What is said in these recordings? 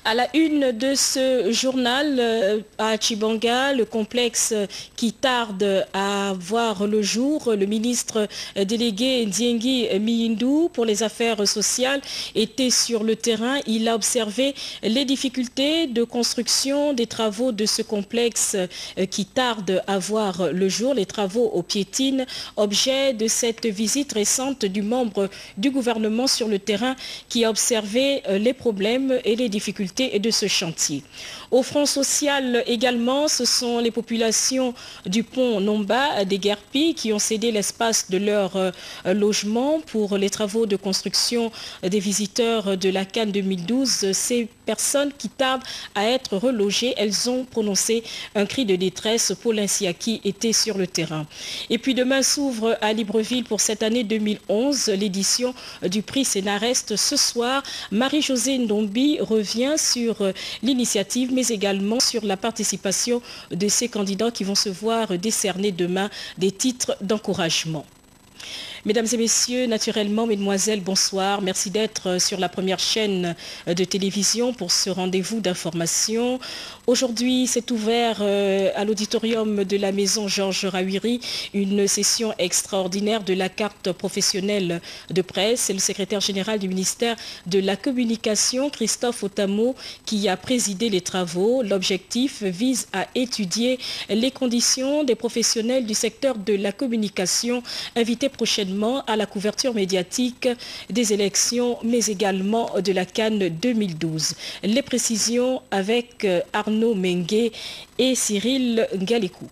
À la une de ce journal, à Tchibanga, le complexe qui tarde à voir le jour, le ministre délégué Ndiengi Miyindou pour les affaires sociales était sur le terrain. Il a observé les difficultés de construction des travaux de ce complexe qui tarde à voir le jour, les travaux aux piétines, objet de cette visite récente du membre du gouvernement sur le terrain qui a observé les problèmes et les difficultés de ce chantier. Au Front social également, ce sont les populations du pont Nomba des Guerpis qui ont cédé l'espace de leur logement pour les travaux de construction des visiteurs de la CAN 2012. Ces personnes qui tardent à être relogées, elles ont prononcé un cri de détresse. Paul Insiaki était sur le terrain. Et puis demain s'ouvre à Libreville pour cette année 2011 l'édition du prix Sénarest. Ce soir, Marie-Josée Ndombi revient sur l'initiative, mais également sur la participation de ces candidats qui vont se voir décerner demain des titres d'encouragement. Mesdames et messieurs, naturellement, mesdemoiselles, bonsoir. Merci d'être sur la première chaîne de télévision pour ce rendez-vous d'information. Aujourd'hui, c'est ouvert à l'auditorium de la maison Georges Rawiri une session extraordinaire de la carte professionnelle de presse. C'est le secrétaire général du ministère de la Communication, Christophe Otamo, qui a présidé les travaux. L'objectif vise à étudier les conditions des professionnels du secteur de la communication invités prochainement à la couverture médiatique des élections, mais également de la CAN 2012. Les précisions avec Arnaud Mengue et Cyril Ngalekou.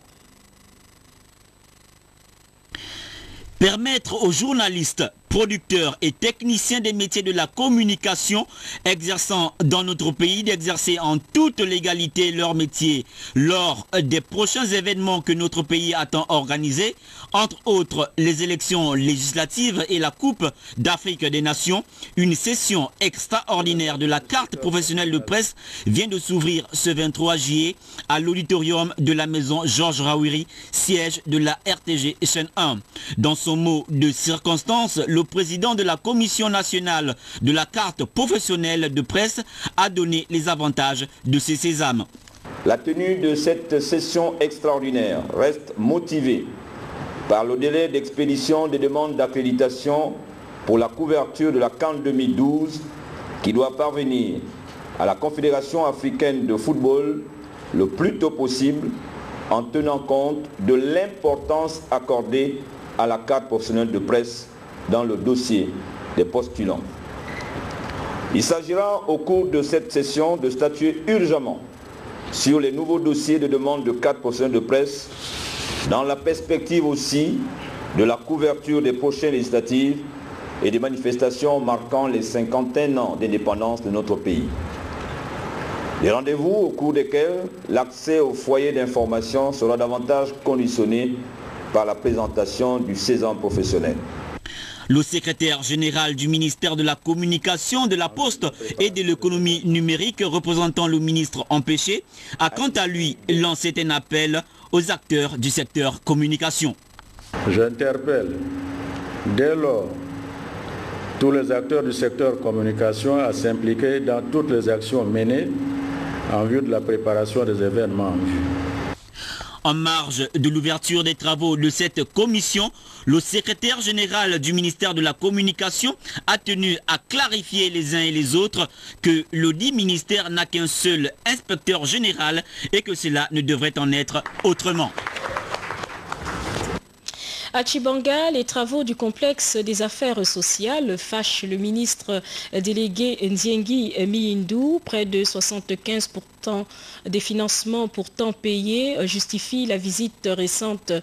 Permettre aux journalistes, producteurs et techniciens des métiers de la communication exerçant dans notre pays d'exercer en toute légalité leur métier lors des prochains événements que notre pays attend organiser, entre autres les élections législatives et la Coupe d'Afrique des Nations. Une session extraordinaire de la carte professionnelle de presse vient de s'ouvrir ce 23 juillet à l'auditorium de la maison Georges Rawiri, siège de la RTG chaîne 1. Dans son mot de circonstance, le président de la Commission nationale de la carte professionnelle de presse a donné les avantages de ces sésames. La tenue de cette session extraordinaire reste motivée par le délai d'expédition des demandes d'accréditation pour la couverture de la CAN 2012 qui doit parvenir à la Confédération africaine de football le plus tôt possible en tenant compte de l'importance accordée à la carte professionnelle de presse dans le dossier des postulants. Il s'agira au cours de cette session de statuer urgemment sur les nouveaux dossiers de demande de carte professionnelle de presse dans la perspective aussi de la couverture des prochaines législatives et des manifestations marquant les 51 ans d'indépendance de notre pays. Des rendez-vous au cours desquels l'accès au foyer d'information sera davantage conditionné par la présentation du sésame professionnel. Le secrétaire général du ministère de la Communication, de la Poste et de l'économie numérique, représentant le ministre empêché, a quant à lui lancé un appel aux acteurs du secteur communication. J'interpelle dès lors tous les acteurs du secteur communication à s'impliquer dans toutes les actions menées en vue de la préparation des événements en vue. En marge de l'ouverture des travaux de cette commission, le secrétaire général du ministère de la Communication a tenu à clarifier les uns et les autres que l'audit ministère n'a qu'un seul inspecteur général et que cela ne devrait en être autrement. À Tchibanga, les travaux du complexe des affaires sociales fâchent le ministre délégué Ndiengi Miyindou. Près de 75% des financements pourtant payés justifient la visite récente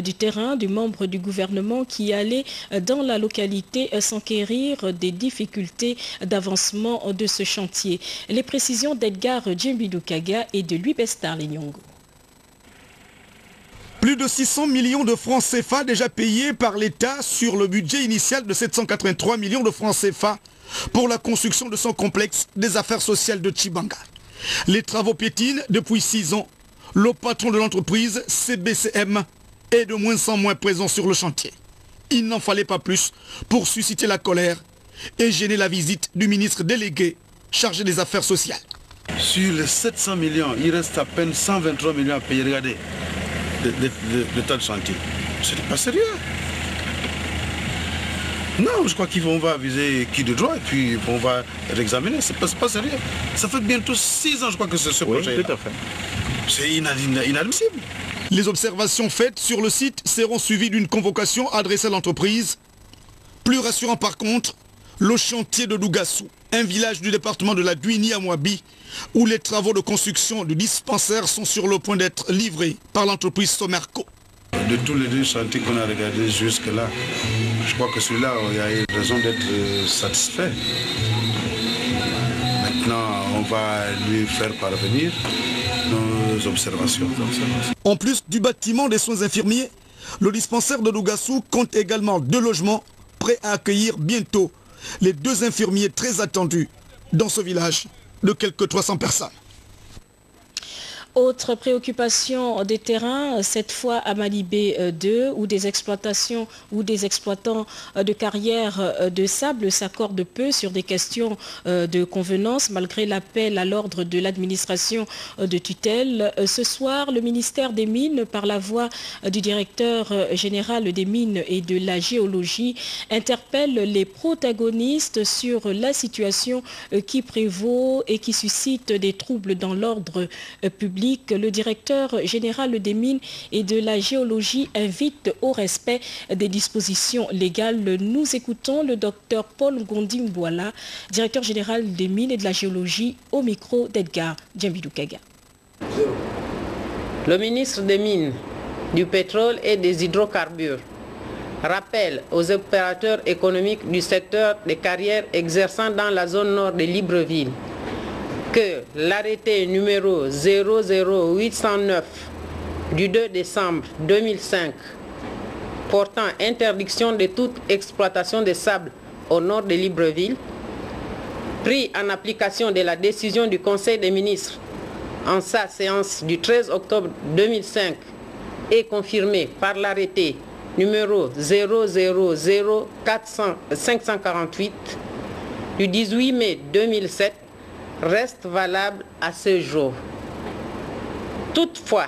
du terrain du membre du gouvernement qui allait dans la localité s'enquérir des difficultés d'avancement de ce chantier. Les précisions d'Edgar Djembidoukaga et de Louis Bestar Linyongo. Plus de 600 millions de francs CFA déjà payés par l'État sur le budget initial de 783 millions de francs CFA pour la construction de son complexe des affaires sociales de Tchibanga. Les travaux piétinent depuis 6 ans. Le patron de l'entreprise, CBCM, est de moins en moins présent sur le chantier. Il n'en fallait pas plus pour susciter la colère et gêner la visite du ministre délégué chargé des affaires sociales. Sur les 700 millions, il reste à peine 123 millions à payer. Regardez, le tas de chantier. Ce n'est pas sérieux. Non, je crois qu'on va aviser qui de droit et puis on va réexaminer. C'est pas sérieux. Ça fait bientôt 6 ans, je crois, que ce projet. Oui, tout à fait. C'est inadmissible. Les observations faites sur le site seront suivies d'une convocation adressée à l'entreprise. Plus rassurant par contre, le chantier de Dougassou, un village du département de la Guini à Mouabi, où les travaux de construction du dispensaire sont sur le point d'être livrés par l'entreprise Somerco. De tous les 2 chantiers qu'on a regardés jusque-là, je crois que celui-là, il y a eu raison d'être satisfait. Maintenant, on va lui faire parvenir nos observations. En plus du bâtiment des soins infirmiers, le dispensaire de Dougassou compte également 2 logements prêts à accueillir bientôt les 2 infirmiers très attendus dans ce village de quelques 300 personnes. Autre préoccupation des terrains, cette fois à Malibé 2, où des exploitations ou des exploitants de carrières de sable s'accordent peu sur des questions de convenance, malgré l'appel à l'ordre de l'administration de tutelle. Ce soir, le ministère des Mines, par la voix du directeur général des Mines et de la Géologie, interpelle les protagonistes sur la situation qui prévaut et qui suscite des troubles dans l'ordre public. Le directeur général des Mines et de la Géologie invite au respect des dispositions légales. Nous écoutons le docteur Paul Ngondi-Mbouala, directeur général des Mines et de la Géologie, au micro d'Edgar Djambidou Kaga. Le ministre des Mines, du Pétrole et des Hydrocarbures rappelle aux opérateurs économiques du secteur des carrières exerçant dans la zone nord de Libreville que l'arrêté numéro 00809 du 2 décembre 2005 portant interdiction de toute exploitation de sable au nord de Libreville, pris en application de la décision du Conseil des ministres en sa séance du 13 octobre 2005 et confirmé par l'arrêté numéro 000548 du 18 mai 2007, reste valable à ce jour. Toutefois,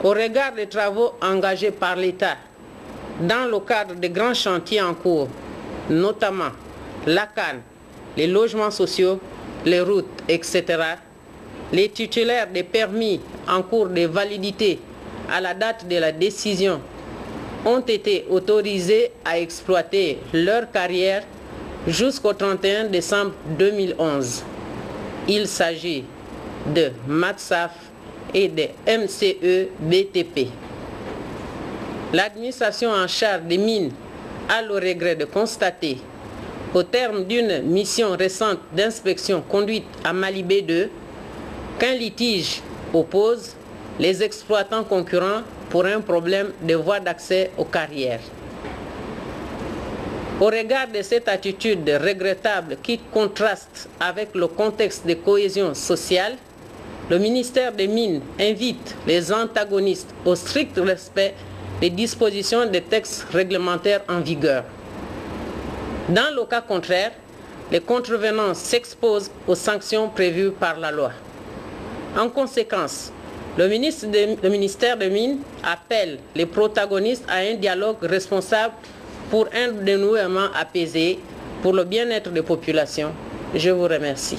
au regard des travaux engagés par l'État dans le cadre des grands chantiers en cours, notamment la CAN, les logements sociaux, les routes, etc., les titulaires des permis en cours de validité à la date de la décision ont été autorisés à exploiter leur carrière jusqu'au 31 décembre 2011. Il s'agit de MATSAF et de MCE-BTP. L'administration en charge des mines a le regret de constater, au terme d'une mission récente d'inspection conduite à Malibé 2, qu'un litige oppose les exploitants concurrents pour un problème de voie d'accès aux carrières. Au regard de cette attitude regrettable qui contraste avec le contexte de cohésion sociale, le ministère des Mines invite les antagonistes au strict respect des dispositions des textes réglementaires en vigueur. Dans le cas contraire, les contrevenants s'exposent aux sanctions prévues par la loi. En conséquence, le ministère des Mines appelle les protagonistes à un dialogue responsable pour un dénouement apaisé pour le bien-être des populations. Je vous remercie.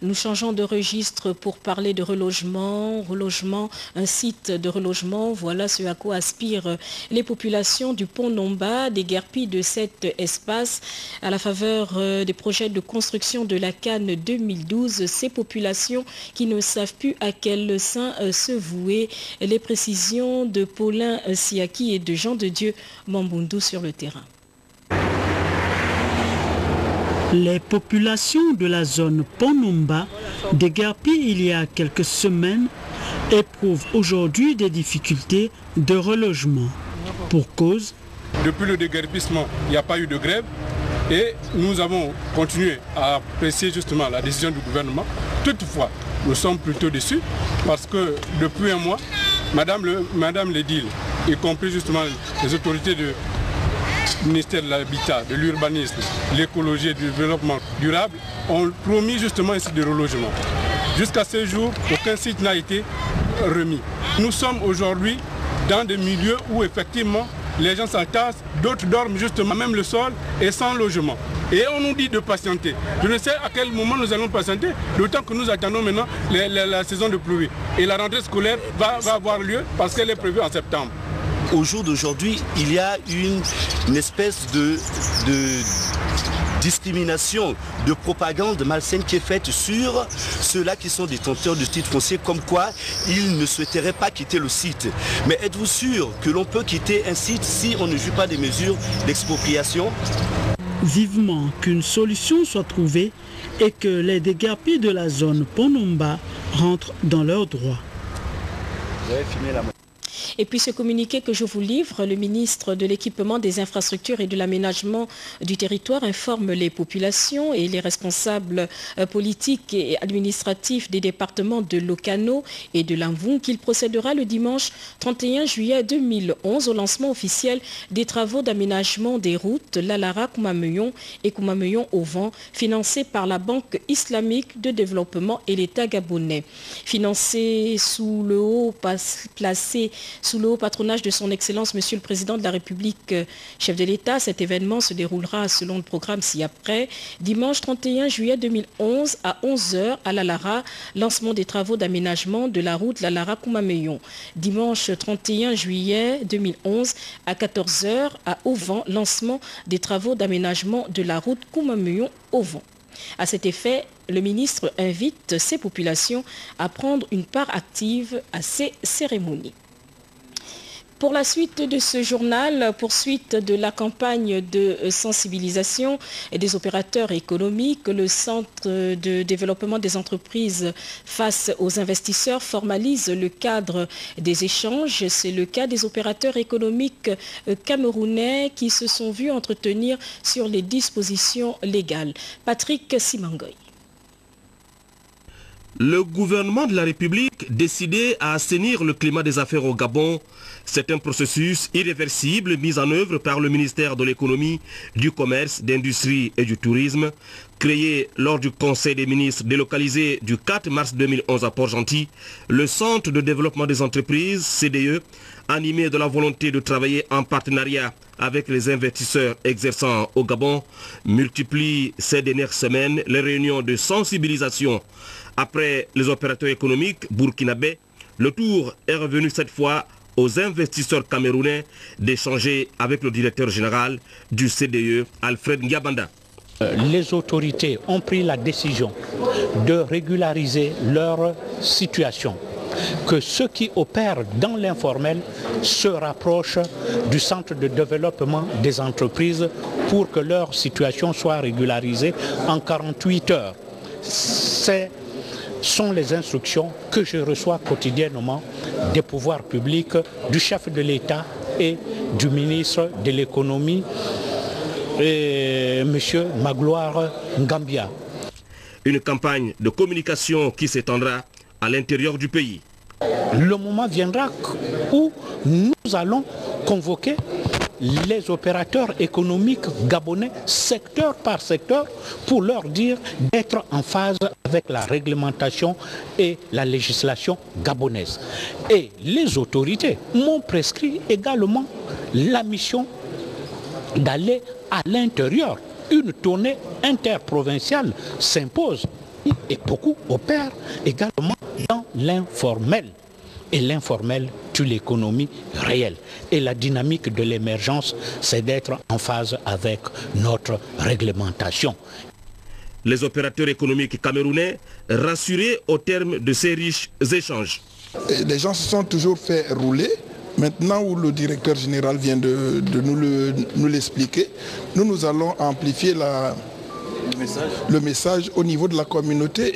Nous changeons de registre pour parler de relogement. Relogement, un site de relogement, voilà ce à quoi aspirent les populations du Pont Nomba, des guerpilles de cet espace. À la faveur des projets de construction de la Cannes 2012, ces populations qui ne savent plus à quel sein se vouer. Les précisions de Paulin Siaki et de Jean de Dieu Mambundu sur le terrain. Les populations de la zone Pont Nomba, déguerpies il y a quelques semaines, éprouvent aujourd'hui des difficultés de relogement. Pour cause, depuis le déguerpissement, il n'y a pas eu de grève et nous avons continué à apprécier justement la décision du gouvernement. Toutefois, nous sommes plutôt déçus parce que depuis un mois, Madame l'édile, y compris justement les autorités ministère de l'Habitat, de l'Urbanisme, l'écologie et du développement durable ont promis justement un site de relogement. Jusqu'à ce jour, aucun site n'a été remis. Nous sommes aujourd'hui dans des milieux où effectivement les gens s'entassent, d'autres dorment justement même le sol et sans logement. Et on nous dit de patienter. Je ne sais à quel moment nous allons patienter, d'autant que nous attendons maintenant la saison de pluie. Et la rentrée scolaire va avoir lieu parce qu'elle est prévue en septembre. Au jour d'aujourd'hui, il y a une espèce de discrimination, de propagande malsaine qui est faite sur ceux-là qui sont détenteurs de titres fonciers, comme quoi ils ne souhaiteraient pas quitter le site. Mais êtes-vous sûr que l'on peut quitter un site si on ne joue pas des mesures d'expropriation? Vivement qu'une solution soit trouvée et que les déguerpis de la zone Ponomba rentrent dans leurs droits. Et puis ce communiqué que je vous livre, le ministre de l'Équipement, des Infrastructures et de l'Aménagement du Territoire informe les populations et les responsables politiques et administratifs des départements de Lokano et de Lamvung qu'il procédera le dimanche 31 juillet 2011 au lancement officiel des travaux d'aménagement des routes Lalara-Koumameyon et Koumameyon-Auvent financés par la Banque islamique de développement et l'État gabonais. Financés sous le haut patronage de son Excellence, Monsieur le Président de la République, chef de l'État, cet événement se déroulera selon le programme ci-après. Dimanche 31 juillet 2011 à 11h à Lalara, lancement des travaux d'aménagement de la route Lalara-Koumameyon. Dimanche 31 juillet 2011 à 14h à Auvent, lancement des travaux d'aménagement de la route Koumameyon-Auvent. À cet effet, le ministre invite ces populations à prendre une part active à ces cérémonies. Pour la suite de ce journal, poursuite de la campagne de sensibilisation des opérateurs économiques, le Centre de développement des entreprises face aux investisseurs formalise le cadre des échanges. C'est le cas des opérateurs économiques camerounais qui se sont vus entretenir sur les dispositions légales. Patrick Simangoy. Le gouvernement de la République décidé à assainir le climat des affaires au Gabon. C'est un processus irréversible mis en œuvre par le ministère de l'économie, du commerce, d'industrie et du tourisme, créé lors du Conseil des ministres délocalisé du 4 mars 2011 à Port-Gentil. Le Centre de développement des entreprises, CDE, animé de la volonté de travailler en partenariat avec les investisseurs exerçant au Gabon, multiplie ces dernières semaines les réunions de sensibilisation. Après les opérateurs économiques burkinabés, le tour est revenu cette fois aux investisseurs camerounais d'échanger avec le directeur général du CDE, Alfred Ngabanda. Les autorités ont pris la décision de régulariser leur situation, que ceux qui opèrent dans l'informel se rapprochent du centre de développement des entreprises pour que leur situation soit régularisée en 48 heures. Ce sont les instructions que je reçois quotidiennement des pouvoirs publics, du chef de l'État et du ministre de l'économie, M. Magloire Ngambia. Une campagne de communication qui s'étendra à l'intérieur du pays. Le moment viendra où nous allons convoquer les opérateurs économiques gabonais secteur par secteur pour leur dire d'être en phase avec la réglementation et la législation gabonaise. Et les autorités m'ont prescrit également la mission d'aller à l'intérieur. Une tournée interprovinciale s'impose et beaucoup opèrent également dans l'informel. Et l'informel tue l'économie réelle. Et la dynamique de l'émergence, c'est d'être en phase avec notre réglementation. Les opérateurs économiques camerounais rassurés au terme de ces riches échanges. Les gens se sont toujours fait rouler. Maintenant où le directeur général vient de nous l'expliquer, nous allons amplifier le message au niveau de la communauté.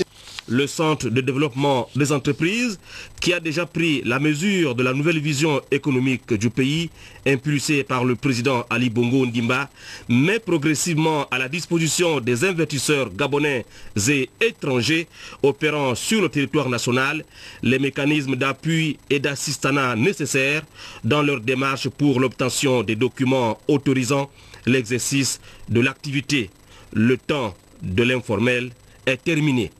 Le Centre de développement des entreprises, qui a déjà pris la mesure de la nouvelle vision économique du pays, impulsée par le président Ali Bongo Ondimba, met progressivement à la disposition des investisseurs gabonais et étrangers opérant sur le territoire national les mécanismes d'appui et d'assistanat nécessaires dans leur démarche pour l'obtention des documents autorisant l'exercice de l'activité. Le temps de l'informel est terminé.